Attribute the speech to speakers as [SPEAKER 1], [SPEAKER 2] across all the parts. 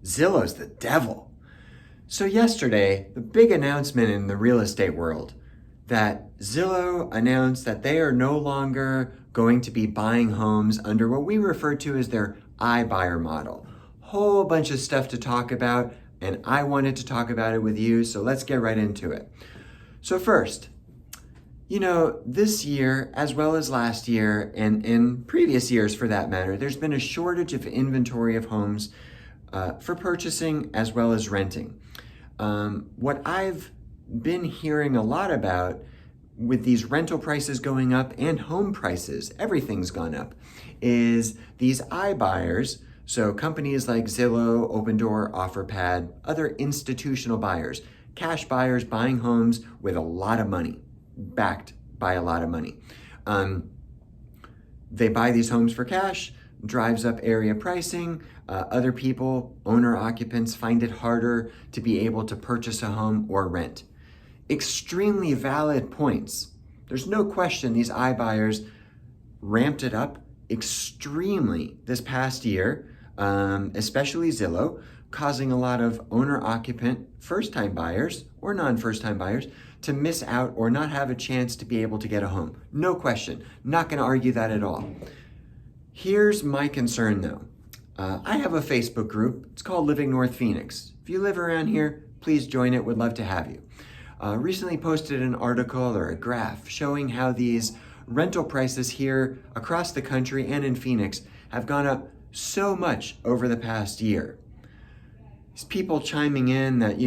[SPEAKER 1] Zillow's the devil. So yesterday, the big announcement in the real estate world that Zillow announced that they are no longer going to be buying homes under what we refer to as their iBuyer model. Whole bunch of stuff to talk about, and I wanted to talk about it with you, so let's get right into it. So first, this year, as well as last year, and in previous years for that matter, there's been a shortage of inventory of homes for purchasing as well as renting. What I've been hearing a lot about with these rental prices going up and home prices, everything's gone up, is these iBuyers, so companies like Zillow, Opendoor, OfferPad, other institutional buyers, cash buyers buying homes with a lot of money, backed by a lot of money. They buy these homes for cash, drives up area pricing. Other people, owner-occupants, find it harder to be able to purchase a home or rent. Extremely valid points. There's no question these iBuyers ramped it up extremely this past year, especially Zillow, causing a lot of owner-occupant first-time buyers or non-first-time buyers to miss out or not have a chance to be able to get a home. No question. Not going to argue that at all. Here's my concern though. I have a Facebook group. It's called Living North Phoenix. If you live around here, please join it. Would love to have you. Recently posted an article or a graph showing how these rental prices here across the country and in Phoenix have gone up so much over the past year. These people chiming in that,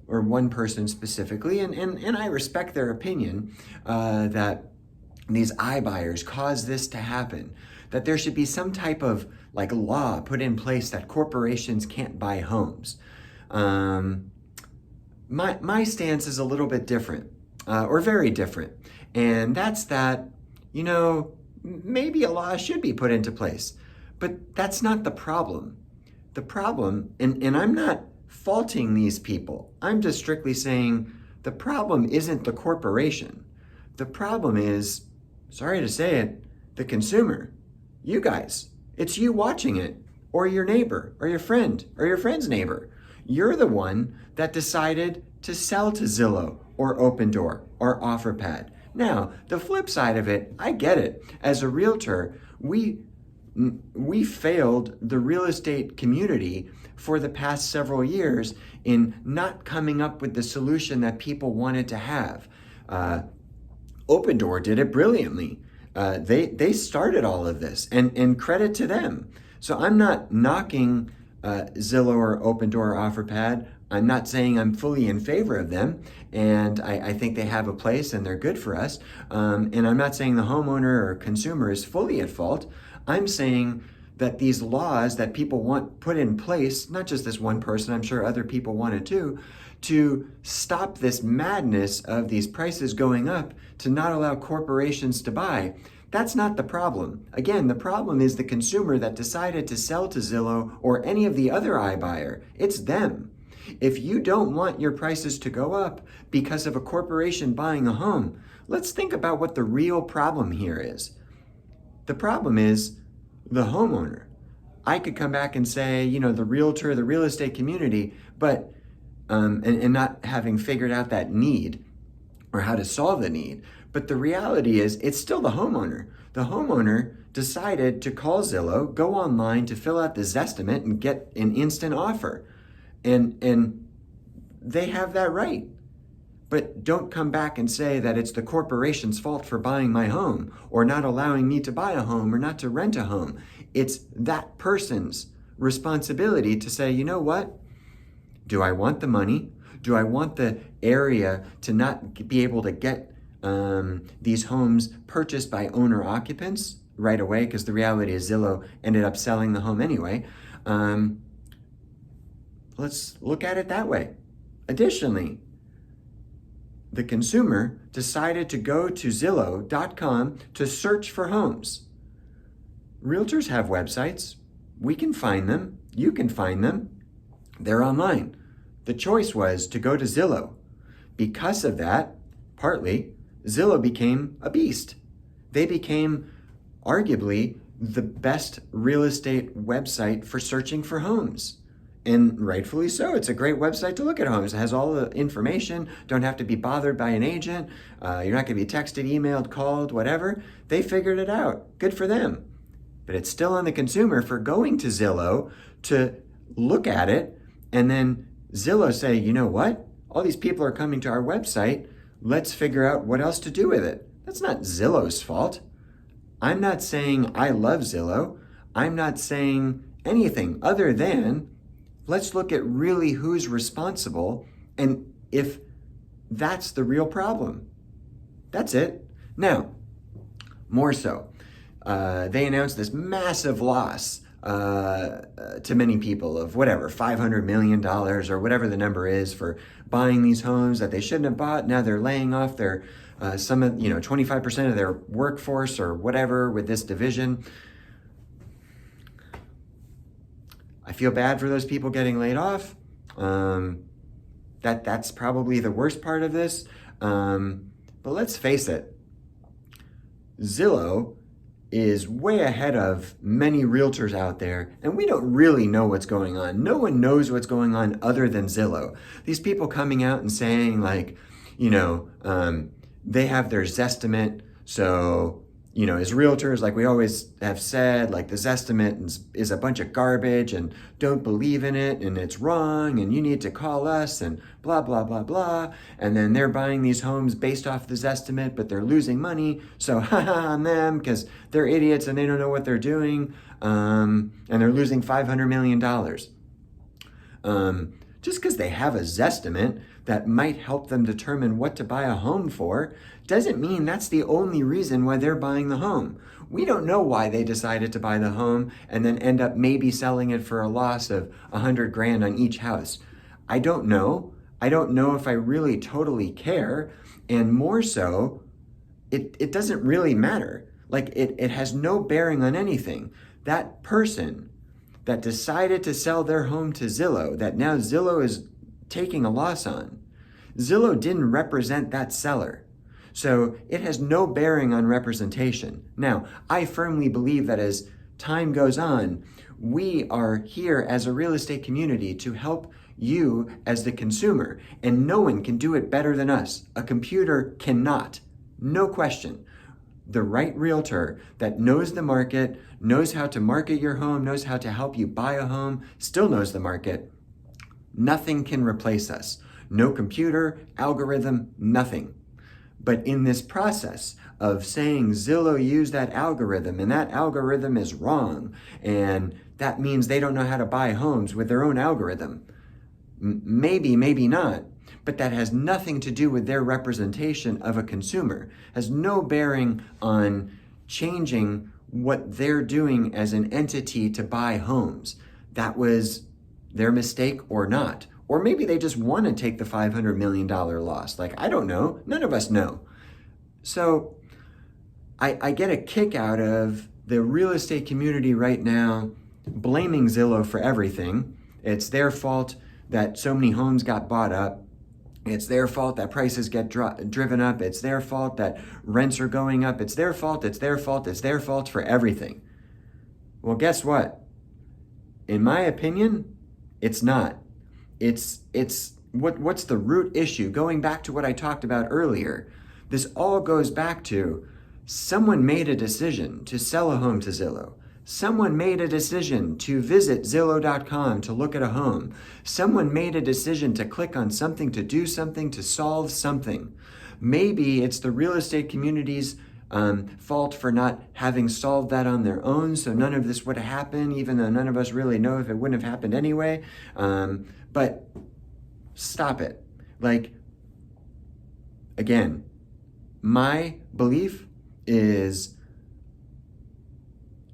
[SPEAKER 1] or one person specifically, and I respect their opinion, that these iBuyers cause this to happen, that there should be some type of law put in place that corporations can't buy homes. My stance is a little bit different, or very different, and that's that, maybe a law should be put into place, but that's not the problem. The problem, and I'm not faulting these people, I'm just strictly saying the problem isn't the corporation. The problem is, sorry to say it, the consumer. You guys. It's you watching it, or your neighbor, or your friend, or your friend's neighbor. You're the one that decided to sell to Zillow, or Opendoor, or OfferPad. Now, the flip side of it, I get it. As a realtor, we failed the real estate community for the past several years in not coming up with the solution that people wanted to have. Opendoor did it brilliantly. They started all of this, and credit to them. So I'm not knocking Zillow or Opendoor or OfferPad. I'm not saying I'm fully in favor of them, and I think they have a place and they're good for us. And I'm not saying the homeowner or consumer is fully at fault. I'm saying that these laws that people want put in place, not just this one person, I'm sure other people want it too, to stop this madness of these prices going up, to not allow corporations to buy. That's not the problem. Again, the problem is the consumer that decided to sell to Zillow or any of the other iBuyer. It's them. If you don't want your prices to go up because of a corporation buying a home, let's think about what the real problem here is. The problem is the homeowner. I could come back and say, the realtor, the real estate community, but and not having figured out that need or how to solve the need. But the reality is it's still the homeowner. The homeowner decided to call Zillow, go online to fill out the Zestimate and get an instant offer. And they have that right. But don't come back and say that it's the corporation's fault for buying my home or not allowing me to buy a home or not to rent a home. It's that person's responsibility to say, you know what? Do I want the money? Do I want the area to not be able to get these homes purchased by owner occupants right away? Because the reality is Zillow ended up selling the home anyway. Let's look at it that way. Additionally, the consumer decided to go to Zillow.com to search for homes. Realtors have websites. We can find them. You can find them. They're online. The choice was to go to Zillow. Because of that, partly, Zillow became a beast. They became arguably the best real estate website for searching for homes. And rightfully so. It's a great website to look at homes. It has all the information. Don't have to be bothered by an agent. You're not going to be texted, emailed, called, whatever. They figured it out. Good for them. But it's still on the consumer for going to Zillow to look at it and then Zillow say, you know what? All these people are coming to our website. Let's figure out what else to do with it. That's not Zillow's fault. I'm not saying I love Zillow. I'm not saying anything other than let's look at really who's responsible and if that's the real problem. That's it. Now, more so, they announced this massive loss to many people of whatever, $500 million or whatever the number is for buying these homes that they shouldn't have bought. Now they're laying off their 25% of their workforce or whatever with this division. I feel bad for those people getting laid off. That's probably the worst part of this. But let's face it, Zillow is way ahead of many realtors out there, and we don't really know what's going on. No one knows what's going on other than Zillow. These people coming out and saying like, they have their Zestimate, so as realtors, like we always have said, like the Zestimate is a bunch of garbage and don't believe in it and it's wrong and you need to call us and blah, blah, blah, blah. And then they're buying these homes based off the Zestimate, but they're losing money. So haha on them because they're idiots and they don't know what they're doing. And they're losing $500 million. Just because they have a Zestimate that might help them determine what to buy a home for doesn't mean that's the only reason why they're buying the home. We don't know why they decided to buy the home and then end up maybe selling it for a loss of $100,000 on each house. I don't know. I don't know if I really totally care. And more so, it doesn't really matter. Like it has no bearing on anything. That person that decided to sell their home to Zillow, that now Zillow is taking a loss on, Zillow didn't represent that seller. So it has no bearing on representation. Now, I firmly believe that as time goes on, we are here as a real estate community to help you as the consumer, and no one can do it better than us. A computer cannot, no question. The right realtor that knows the market, knows how to market your home, knows how to help you buy a home, still knows the market. Nothing can replace us. No computer, algorithm, nothing. But in this process of saying Zillow used that algorithm and that algorithm is wrong, and that means they don't know how to buy homes with their own algorithm, maybe, maybe not. But that has nothing to do with their representation of a consumer, has no bearing on changing what they're doing as an entity to buy homes. That was their mistake or not. Or maybe they just want to take the $500 million loss. Like, I don't know. None of us know. So I get a kick out of the real estate community right now blaming Zillow for everything. It's their fault that so many homes got bought up. It's their fault that prices get driven up. It's their fault that rents are going up. It's their fault. It's their fault. It's their fault for everything. Well, guess what? In my opinion, it's not. It's what's the root issue? Going back to what I talked about earlier, this all goes back to someone made a decision to sell a home to Zillow. Someone made a decision to visit Zillow.com to look at a home. Someone made a decision to click on something, to do something, to solve something. Maybe it's the real estate community's fault for not having solved that on their own, so none of this would have happened, even though none of us really know if it wouldn't have happened anyway. But stop it. Like, again, my belief is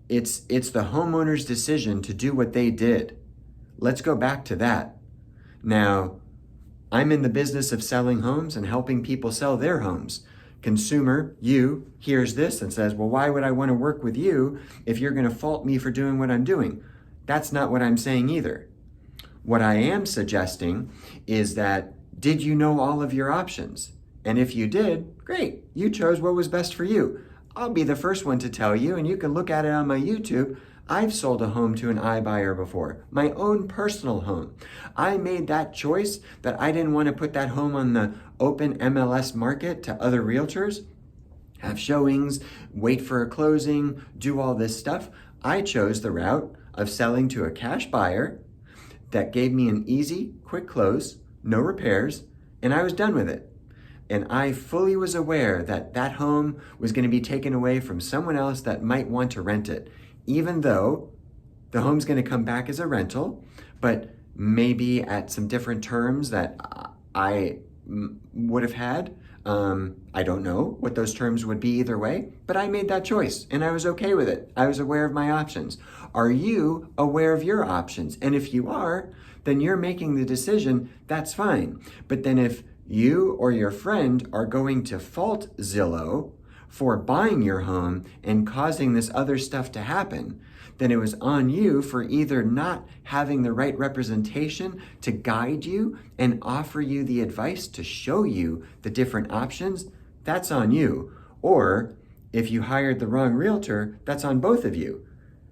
[SPEAKER 1] it's the homeowner's decision to do what they did. Let's go back to that. Now, I'm in the business of selling homes and helping people sell their homes. Consumer, you, hears this and says, well, why would I want to work with you if you're going to fault me for doing what I'm doing? That's not what I'm saying either. What I am suggesting is that, did you know all of your options? And if you did, great, you chose what was best for you. I'll be the first one to tell you, and you can look at it on my YouTube. I've sold a home to an iBuyer before, my own personal home. I made that choice that I didn't want to put that home on the open MLS market to other realtors, have showings, wait for a closing, do all this stuff. I chose the route of selling to a cash buyer that gave me an easy, quick close, no repairs, and I was done with it. And I fully was aware that that home was going to be taken away from someone else that might want to rent it, even though the home's going to come back as a rental, but maybe at some different terms that I would have had. I don't know what those terms would be either way, but I made that choice and I was okay with it. I was aware of my options. Are you aware of your options? And if you are, then you're making the decision, that's fine. But then if you or your friend are going to fault Zillow for buying your home and causing this other stuff to happen, then it was on you for either not having the right representation to guide you and offer you the advice to show you the different options. That's on you. Or if you hired the wrong realtor, that's on both of you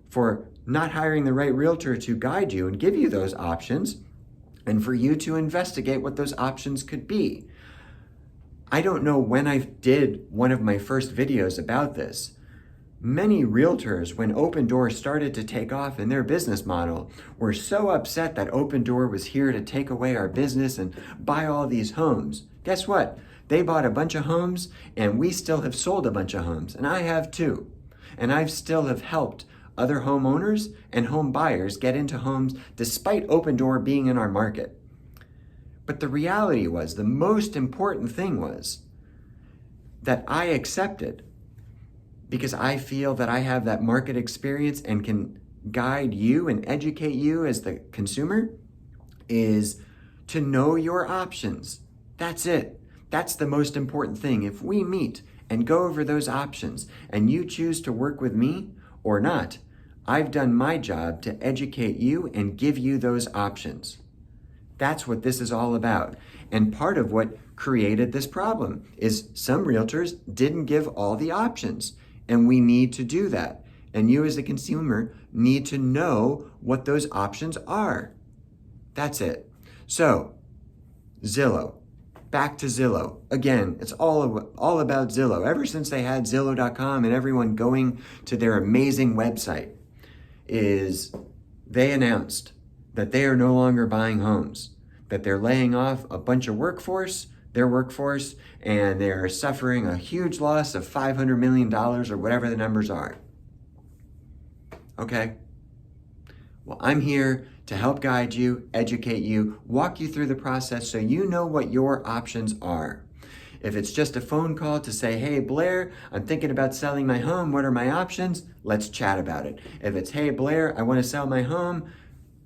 [SPEAKER 1] for not hiring the right realtor to guide you and give you those options, and for you to investigate what those options could be. I don't know when I did one of my first videos about this. Many realtors, when Opendoor started to take off in their business model, were so upset that Opendoor was here to take away our business and buy all these homes. Guess what? They bought a bunch of homes and we still have sold a bunch of homes, and I have too. And I've still have helped other homeowners and home buyers get into homes despite Opendoor being in our market. But the reality was, the most important thing was that I accepted, because I feel that I have that market experience and can guide you and educate you as the consumer, is to know your options. That's it. That's the most important thing. If we meet and go over those options and you choose to work with me or not, I've done my job to educate you and give you those options. That's what this is all about. And part of what created this problem is some realtors didn't give all the options, and we need to do that. And you as a consumer need to know what those options are. That's it. So, Zillow. Back to Zillow. Again, it's all about Zillow. Ever since they had Zillow.com and everyone going to their amazing website, is they announced that they are no longer buying homes, that they're laying off a bunch of their workforce, and they're suffering a huge loss of $500 million or whatever the numbers are. Okay? Well, I'm here to help guide you, educate you, walk you through the process so you know what your options are. If it's just a phone call to say, hey, Blair, I'm thinking about selling my home. What are my options? Let's chat about it. If it's, hey, Blair, I want to sell my home.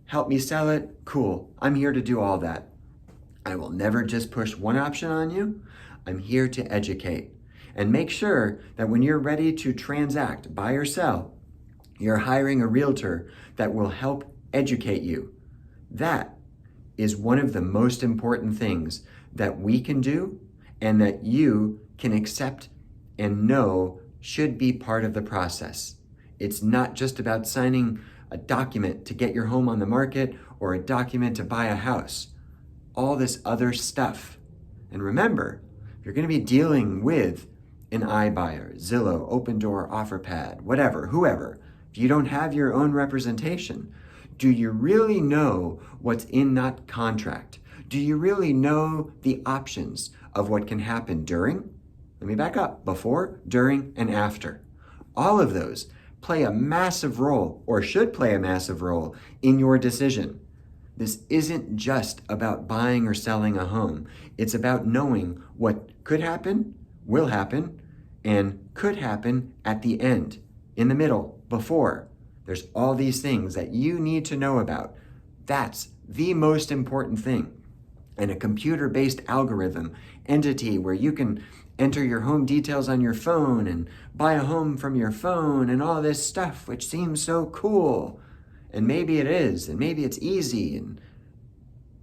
[SPEAKER 1] Help me sell it. Cool. I'm here to do all that. I will never just push one option on you. I'm here to educate. And make sure that when you're ready to transact, buy or sell, you're hiring a realtor that will help educate you. That is one of the most important things that we can do and that you can accept and know should be part of the process. It's not just about signing a document to get your home on the market or a document to buy a house. All this other stuff. And remember, if you're going to be dealing with an iBuyer, Zillow, Opendoor, OfferPad, whatever, whoever, if you don't have your own representation, do you really know what's in that contract? Do you really know the options of what can happen during? Let me back up. Before, during, and after. All of those play a massive role, or should play a massive role, in your decision. This isn't just about buying or selling a home. It's about knowing what could happen, will happen, and could happen at the end, in the middle, before. There's all these things that you need to know about. That's the most important thing. And a computer-based algorithm entity where you can enter your home details on your phone and buy a home from your phone and all this stuff, which seems so cool. And maybe it is, and maybe it's easy and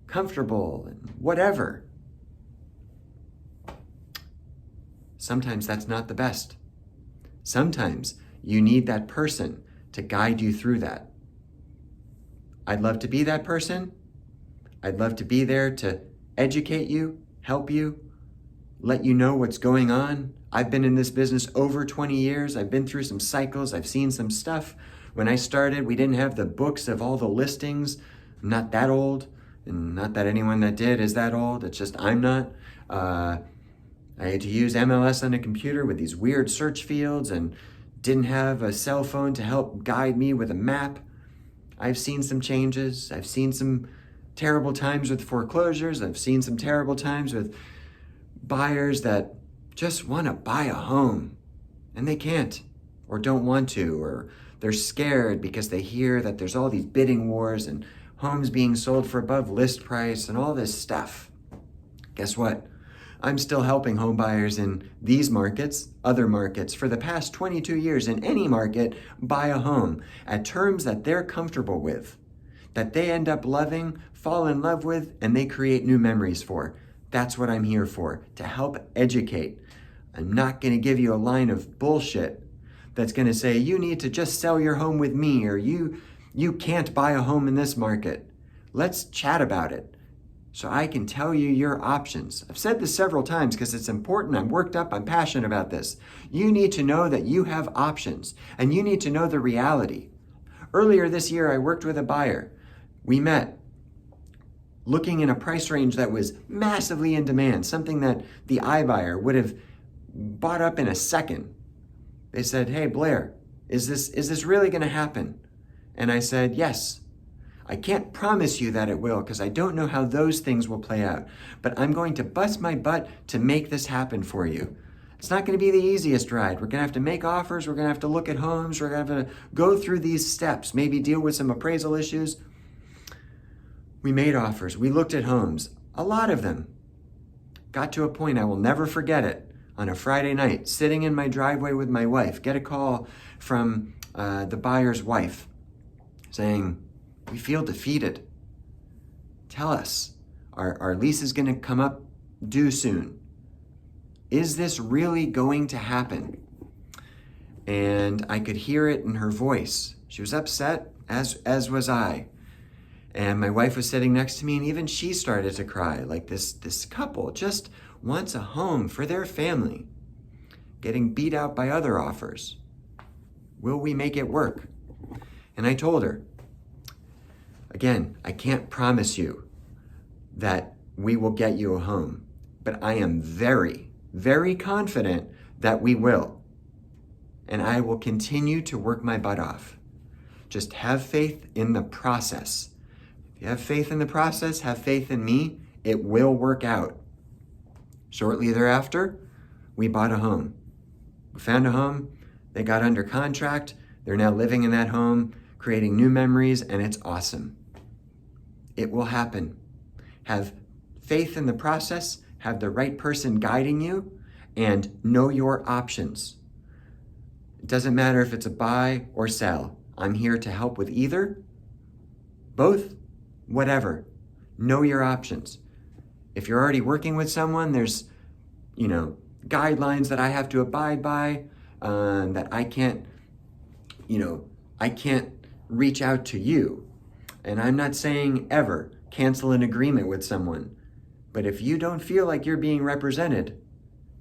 [SPEAKER 1] comfortable and whatever. Sometimes that's not the best. Sometimes you need that person to guide you through that. I'd love to be that person. I'd love to be there to educate you, help you, let you know what's going on. I've been in this business over 20 years. I've been through some cycles. I've seen some stuff. When I started, we didn't have the books of all the listings. I'm not that old, and not that anyone that did is that old. It's just I'm not. I had to use MLS on a computer with these weird search fields and didn't have a cell phone to help guide me with a map. I've seen some changes. I've seen some terrible times with foreclosures. I've seen some terrible times with buyers that just want to buy a home and they can't or don't want to, or they're scared because they hear that there's all these bidding wars and homes being sold for above list price and all this stuff. Guess what? I'm still helping home buyers in these markets, other markets, for the past 22 years in any market, buy a home at terms that they're comfortable with, that they end up loving, fall in love with, and they create new memories for. That's what I'm here for, to help educate. I'm not going to give you a line of bullshit that's going to say, you need to just sell your home with me, or you can't buy a home in this market. Let's chat about it so I can tell you your options. I've said this several times because it's important. I'm worked up. I'm passionate about this. You need to know that you have options, and you need to know the reality. Earlier this year, I worked with a buyer. We met looking in a price range that was massively in demand, something that the iBuyer would have bought up in a second. They said, hey, Blair, is this really going to happen? And I said, yes. I can't promise you that it will because I don't know how those things will play out, but I'm going to bust my butt to make this happen for you. It's not going to be the easiest ride. We're going to have to make offers. We're going to have to look at homes. We're going to have to go through these steps, maybe deal with some appraisal issues. We made offers. We looked at homes, a lot of them. Got to a point, I will never forget it, on a Friday night, sitting in my driveway with my wife, get a call from the buyer's wife saying, we feel defeated. Tell us, our lease is going to come up due soon. Is this really going to happen? And I could hear it in her voice. She was upset, as was I. And my wife was sitting next to me, and even she started to cry. Like this couple just wants a home for their family, getting beat out by other offers. Will we make it work? And I told her, again, I can't promise you that we will get you a home, but I am very, very confident that we will. And I will continue to work my butt off. Just have faith in the process. If you have faith in the process, have faith in me, it will work out. Shortly thereafter, we bought a home. We found a home, they got under contract, they're now living in that home, creating new memories, and it's awesome. It will happen. Have faith in the process, have the right person guiding you, and know your options. It doesn't matter if it's a buy or sell. I'm here to help with either, both, whatever. Know your options. If you're already working with someone, there's, guidelines that I have to abide by, that I can't reach out to you. And I'm not saying ever cancel an agreement with someone. But if you don't feel like you're being represented,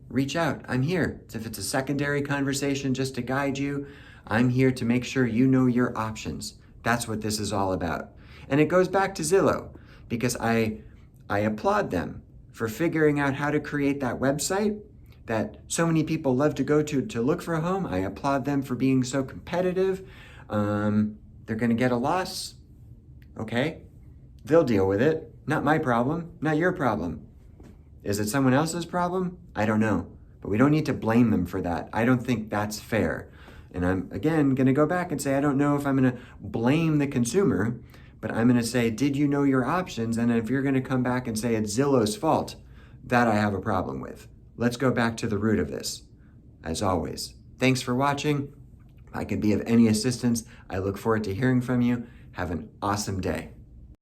[SPEAKER 1] reach out. I'm here. If it's a secondary conversation just to guide you, I'm here to make sure you know your options. That's what this is all about. And it goes back to Zillow, because I applaud them for figuring out how to create that website that so many people love to go to look for a home. I applaud them for being so competitive. They're going to get a loss. Okay, they'll deal with it. Not my problem, not your problem. Is it someone else's problem? I don't know. But we don't need to blame them for that. I don't think that's fair. And I'm, again, going to go back and say, I don't know if I'm going to blame the consumer, but I'm going to say, did you know your options? And if you're going to come back and say it's Zillow's fault, that I have a problem with. Let's go back to the root of this. As always, thanks for watching. If I can be of any assistance, I look forward to hearing from you. Have an awesome day.